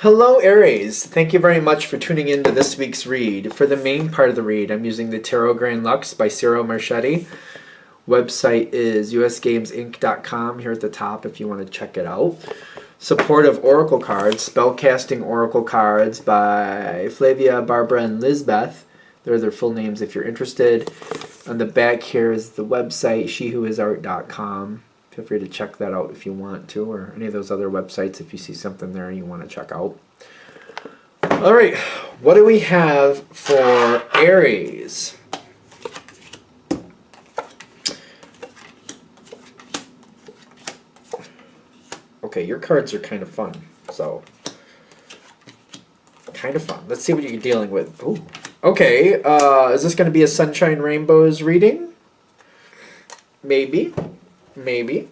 Hello, Aries. Thank you very much for tuning in to this week's read. For the main part of the read, I'm using the Tarot Grand Lux by Ciro Marchetti. Website is usgamesinc.com here at the top if you want to check it out. Supportive Oracle cards, Spellcasting Oracle cards by Flavia, Barbara, and Lizbeth. They're their full names if you're interested. On the back here is the website, shewhoisart.com. Feel free to check that out if you want to, or any of those other websites if you see something there you want to check out. All right, what do we have for Aries? Okay, your cards are kind of fun, so kind of fun. Let's see what you're dealing with. Ooh. Okay, is this going to be a Sunshine Rainbows reading? Maybe. Maybe.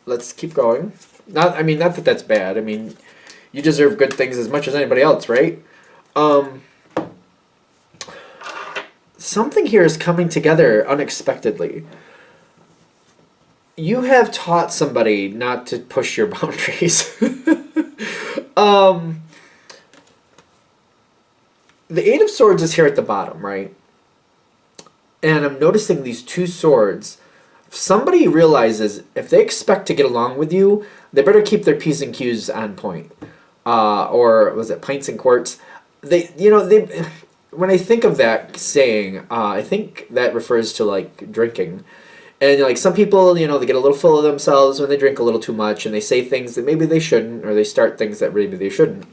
Let's keep going. Not that that's bad. I mean, you deserve good things as much as anybody else, right? Something here is coming together unexpectedly. You have taught somebody not to push your boundaries. The Eight of Swords is here at the bottom, right? And I'm noticing these two swords. Somebody realizes if they expect to get along with you, they better keep their P's and Q's on point. Or was it pints and quarts? When I think of that saying, I think that refers to like drinking. And like some people, they get a little full of themselves when they drink a little too much, and they say things that maybe they shouldn't, or they start things that maybe they shouldn't.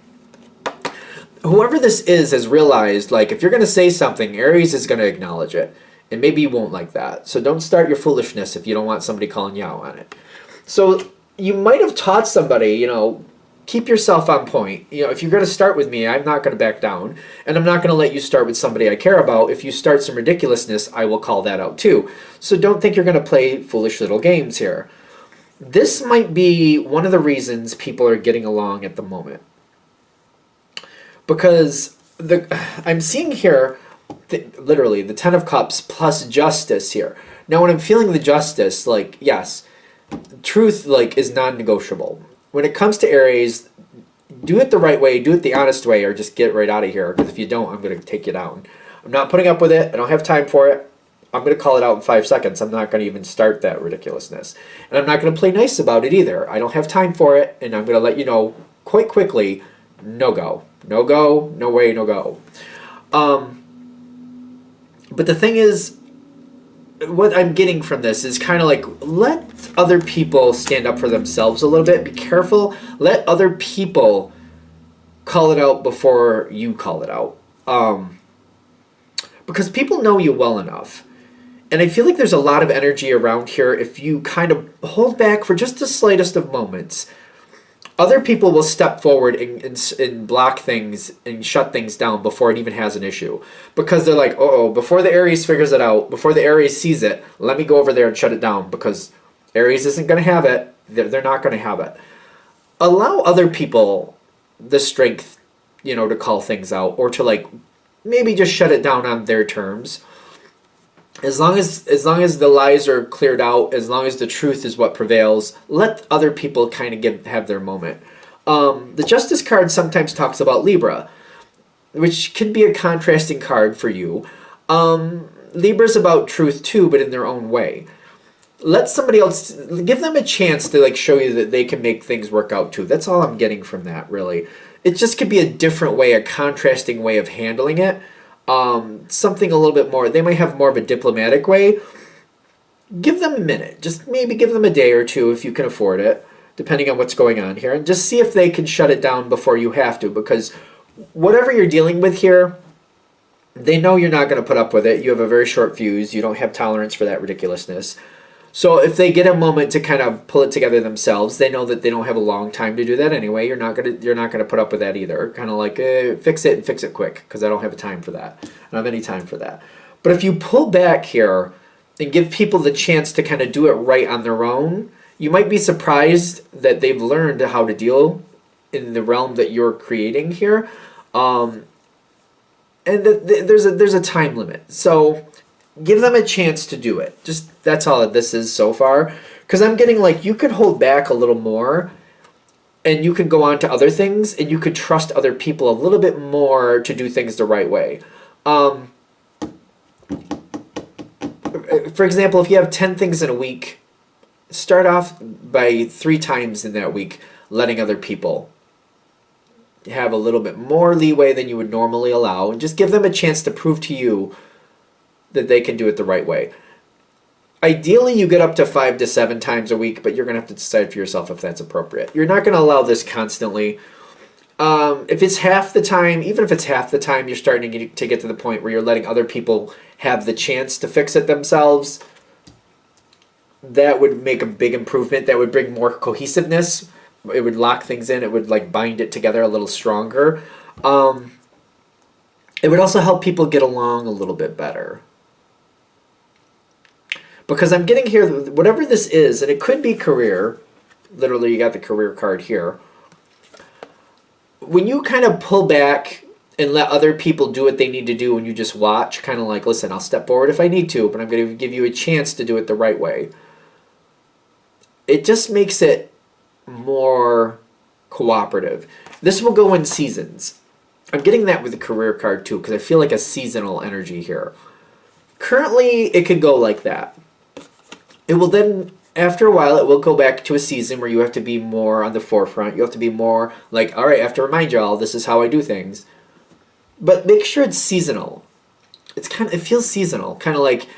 Whoever this is has realized, like, if you're going to say something, Aries is going to acknowledge it. And maybe you won't like that. So don't start your foolishness if you don't want somebody calling you out on it. So you might have taught somebody, keep yourself on point. If you're going to start with me, I'm not going to back down. And I'm not going to let you start with somebody I care about. If you start some ridiculousness, I will call that out too. So don't think you're going to play foolish little games here. This might be one of the reasons people are getting along at the moment. Because I'm seeing here, literally, the Ten of Cups plus Justice here. Now, when I'm feeling the Justice, like, yes, truth, like, is non-negotiable. When it comes to Aries, do it the right way, do it the honest way, or just get right out of here. Because if you don't, I'm going to take you down. I'm not putting up with it. I don't have time for it. I'm going to call it out in 5 seconds. I'm not going to even start that ridiculousness. And I'm not going to play nice about it either. I don't have time for it, and I'm going to let you know quite quickly, no go. No go, no way, no go. But the thing is, what I'm getting from this is kind of like, let other people stand up for themselves a little bit. Be careful. Let other people call it out before you call it out. Because people know you well enough. And I feel like there's a lot of energy around here if you kind of hold back for just the slightest of moments. Other people will step forward and block things and shut things down before it even has an issue. Because they're like, uh-oh, before the Aries figures it out, before the Aries sees it, let me go over there and shut it down because Aries isn't going to have it. They're not going to have it. Allow other people the strength, to call things out or to like maybe just shut it down on their terms. As long as the lies are cleared out, as long as the truth is what prevails, let other people kind of have their moment. The Justice card sometimes talks about Libra, which can be a contrasting card for you. Libra's about truth too, but in their own way. Let somebody else, give them a chance to like show you that they can make things work out too. That's all I'm getting from that, really. It just could be a different way, a contrasting way of handling it. Something a little bit more, they might have more of a diplomatic way. Give them a minute. Just maybe give them a day or two if you can afford it, depending on what's going on here. And just see if they can shut it down before you have to. Because whatever you're dealing with here, they know you're not going to put up with it. You have a very short fuse. You don't have tolerance for that ridiculousness. So if they get a moment to kind of pull it together themselves, they know that they don't have a long time to do that anyway. You're not gonna put up with that either. Kind of like fix it and fix it quick because I don't have time for that. I don't have any time for that. But if you pull back here and give people the chance to kind of do it right on their own, you might be surprised that they've learned how to deal in the realm that you're creating here. And there's a time limit. So give them a chance to do it. Just that's all this is so far. Because I'm getting like you could hold back a little more and you can go on to other things, and you could trust other people a little bit more to do things the right way. For example, if you have 10 things in a week, start off by 3 times in that week letting other people have a little bit more leeway than you would normally allow, and just give them a chance to prove to you that they can do it the right way. Ideally, you get up to 5 to 7 times a week, but you're going to have to decide for yourself if that's appropriate. You're not going to allow this constantly. If it's half the time, even if it's half the time, you're starting to get to the point where you're letting other people have the chance to fix it themselves. That would make a big improvement. That would bring more cohesiveness. It would lock things in. It would like bind it together a little stronger. It would also help people get along a little bit better. Because I'm getting here, whatever this is, and it could be career. Literally, you got the career card here. When you kind of pull back and let other people do what they need to do and you just watch, kind of like, listen, I'll step forward if I need to, but I'm going to give you a chance to do it the right way. It just makes it more cooperative. This will go in seasons. I'm getting that with the career card too, because I feel like a seasonal energy here. Currently, it could go like that. It will then, after a while, it will go back to a season where you have to be more on the forefront. You have to be more like, all right, I have to remind y'all, this is how I do things. But make sure it's seasonal. It feels seasonal, kind of like,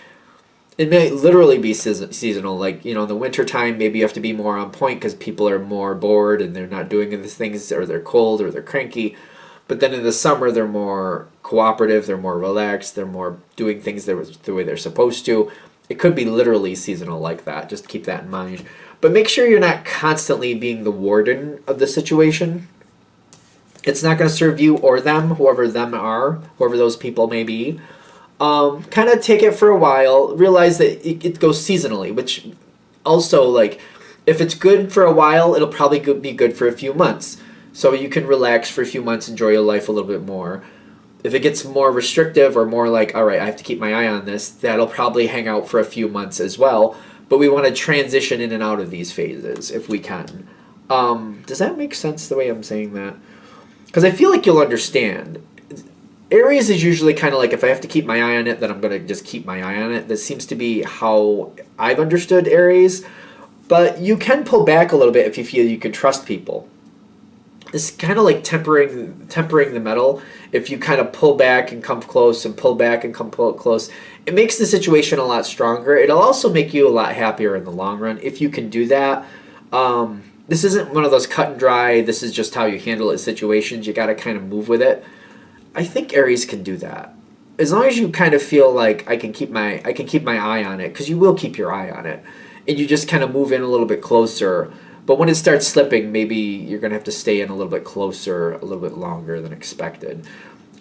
it may literally be seasonal. Like, you know, in the wintertime, maybe you have to be more on point because people are more bored and they're not doing these things, or they're cold, or they're cranky. But then in the summer, they're more cooperative, they're more relaxed, they're more doing things the way they're supposed to. It could be literally seasonal like that. Just keep that in mind. But make sure you're not constantly being the warden of the situation. It's not going to serve you or them, whoever those people may be. Kind of take it for a while. Realize that it goes seasonally, which also, like, if it's good for a while, it'll probably be good for a few months. So you can relax for a few months, enjoy your life a little bit more. If it gets more restrictive or more like, all right, I have to keep my eye on this, that'll probably hang out for a few months as well. But we want to transition in and out of these phases if we can. Does that make sense the way I'm saying that? Because I feel like you'll understand. Aries is usually kind of like, if I have to keep my eye on it, then I'm going to just keep my eye on it. That seems to be how I've understood Aries. But you can pull back a little bit if you feel you can trust people. It's kind of like tempering the metal. If you kind of pull back and come close and pull back and come close, it makes the situation a lot stronger. It'll also make you a lot happier in the long run if you can do that. This isn't one of those cut and dry, this is just how you handle it situations. You got to kind of move with it. I think Aries can do that. As long as you kind of feel like I can keep my eye on it, because you will keep your eye on it, and you just kind of move in a little bit closer. But when it starts slipping, maybe you're going to have to stay in a little bit closer, a little bit longer than expected.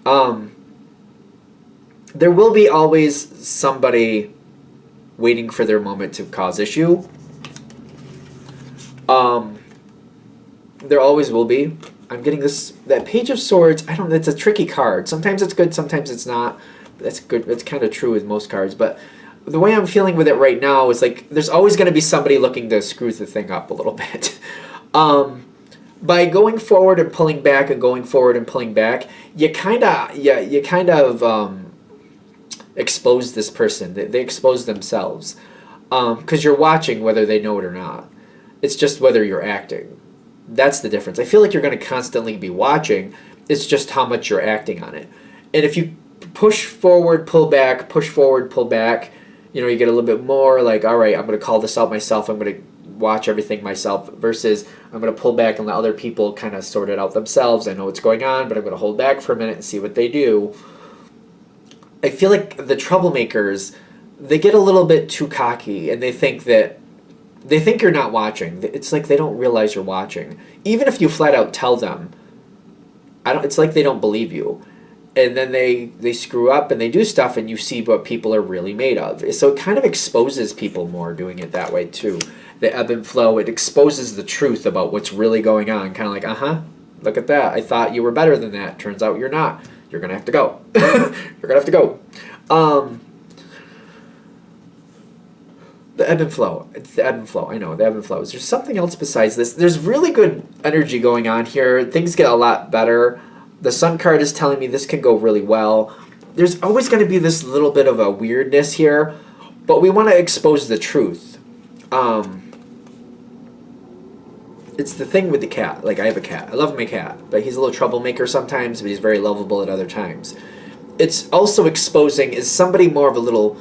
There will be always somebody waiting for their moment to cause issue. There always will be. I'm getting that Page of Swords. It's a tricky card. Sometimes it's good, sometimes it's not. That's good. That's kind of true with most cards, but the way I'm feeling with it right now is like there's always going to be somebody looking to screw the thing up a little bit. By going forward and pulling back and going forward and pulling back, you kind of expose this person. They expose themselves because you're watching whether they know it or not. It's just whether you're acting. That's the difference. I feel like you're going to constantly be watching. It's just how much you're acting on it. And if you push forward, pull back, push forward, pull back, you get a little bit more like, all right, I'm going to call this out myself. I'm going to watch everything myself versus I'm going to pull back and let other people kind of sort it out themselves. I know what's going on, but I'm going to hold back for a minute and see what they do. I feel like the troublemakers, they get a little bit too cocky and they think you're not watching. It's like they don't realize you're watching. Even if you flat out tell them, it's like they don't believe you. And then they screw up and they do stuff and you see what people are really made of. So it kind of exposes people more doing it that way too. The ebb and flow, it exposes the truth about what's really going on. Kind of like, look at that. I thought you were better than that. Turns out you're not. You're going to have to go. You're going to have to go. The ebb and flow. It's the ebb and flow. I know, the ebb and flow. Is there something else besides this? There's really good energy going on here. Things get a lot better. The Sun card is telling me this can go really well. There's always going to be this little bit of a weirdness here, but we want to expose the truth. It's the thing with the cat. Like, I have a cat. I love my cat, but he's a little troublemaker sometimes, but he's very lovable at other times. It's also exposing, is somebody more of a little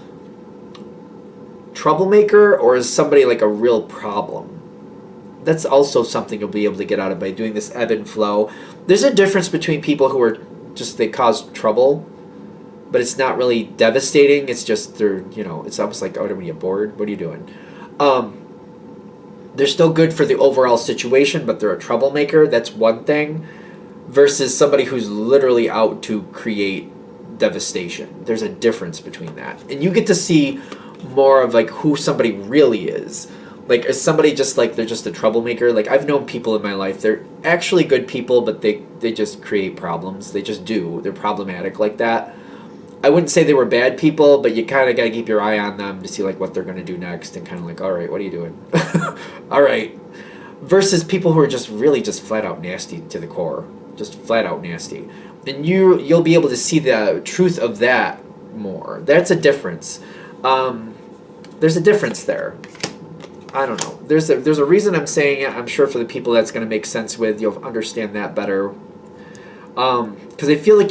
troublemaker, or is somebody like a real problem? That's also something you'll be able to get out of by doing this ebb and flow. There's a difference between people who are just, they cause trouble, but it's not really devastating. It's just, they're, it's almost like, oh, are you bored? What are you doing? They're still good for the overall situation, but they're a troublemaker. That's one thing. Versus somebody who's literally out to create devastation. There's a difference between that. And you get to see more of like who somebody really is. Like, is somebody just like, they're just a troublemaker? Like, I've known people in my life, they're actually good people, but they just create problems. They just do. They're problematic like that. I wouldn't say they were bad people, but you kind of got to keep your eye on them to see like what they're going to do next, and kind of like, all right, what are you doing? All right. Versus people who are just really just flat out nasty to the core, just flat out nasty. And you'll be able to see the truth of that more. That's a difference. There's a difference there. I don't know. There's a reason I'm saying it. I'm sure for the people that's going to make sense with, you'll understand that better. Because I feel like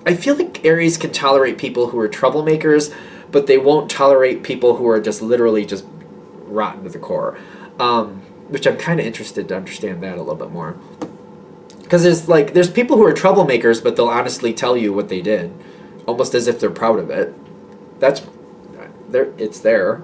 I feel like Aries can tolerate people who are troublemakers, but they won't tolerate people who are just literally just rotten to the core. Which I'm kind of interested to understand that a little bit more. Because there's people who are troublemakers, but they'll honestly tell you what they did, almost as if they're proud of it. It's there.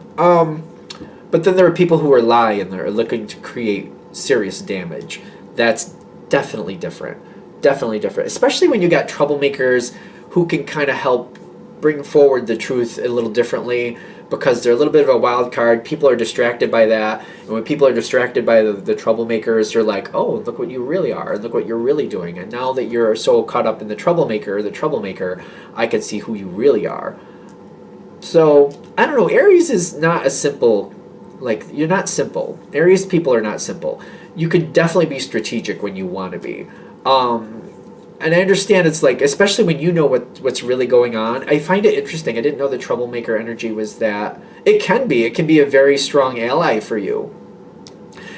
But then there are people who are lie and they're looking to create serious damage. That's definitely different. Definitely different. Especially when you got troublemakers who can kind of help bring forward the truth a little differently, because they're a little bit of a wild card. People are distracted by that. And when people are distracted by the troublemakers, they're like, oh, look what you really are. And look what you're really doing. And now that you're so caught up in the troublemaker, I can see who you really are. So, I don't know. Aries is not a simple, you're not simple. Aries people are not simple. You can definitely be strategic when you want to be. And I understand it's like, especially when you know what's really going on. I find it interesting. I didn't know the troublemaker energy was that. It can be a very strong ally for you.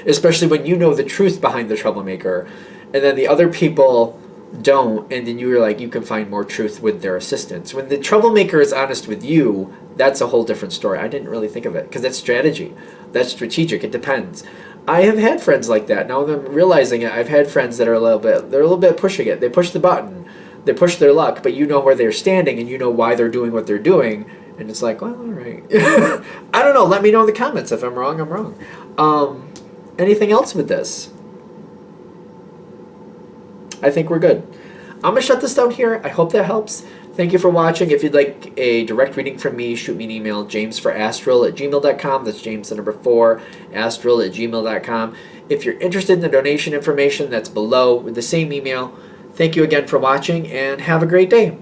Especially when you know the truth behind the troublemaker. And then the other people don't, and then you're like, you can find more truth with their assistance. When the troublemaker is honest with you, that's a whole different story. I didn't really think of it, because that's strategy. That's strategic. It depends. I have had friends like that. Now that I'm realizing it, I've had friends that are a little bit pushing it. They push the button. They push their luck, but you know where they're standing and you know why they're doing what they're doing. And it's like, well, all right. I don't know. Let me know in the comments. If I'm wrong, I'm wrong. Anything else with this? I think we're good. I'm going to shut this down here. I hope that helps. Thank you for watching. If you'd like a direct reading from me, shoot me an email, jamesforastral@gmail.com. That's James the number 4, astral@gmail.com. If you're interested in the donation information, that's below with the same email. Thank you again for watching, and have a great day.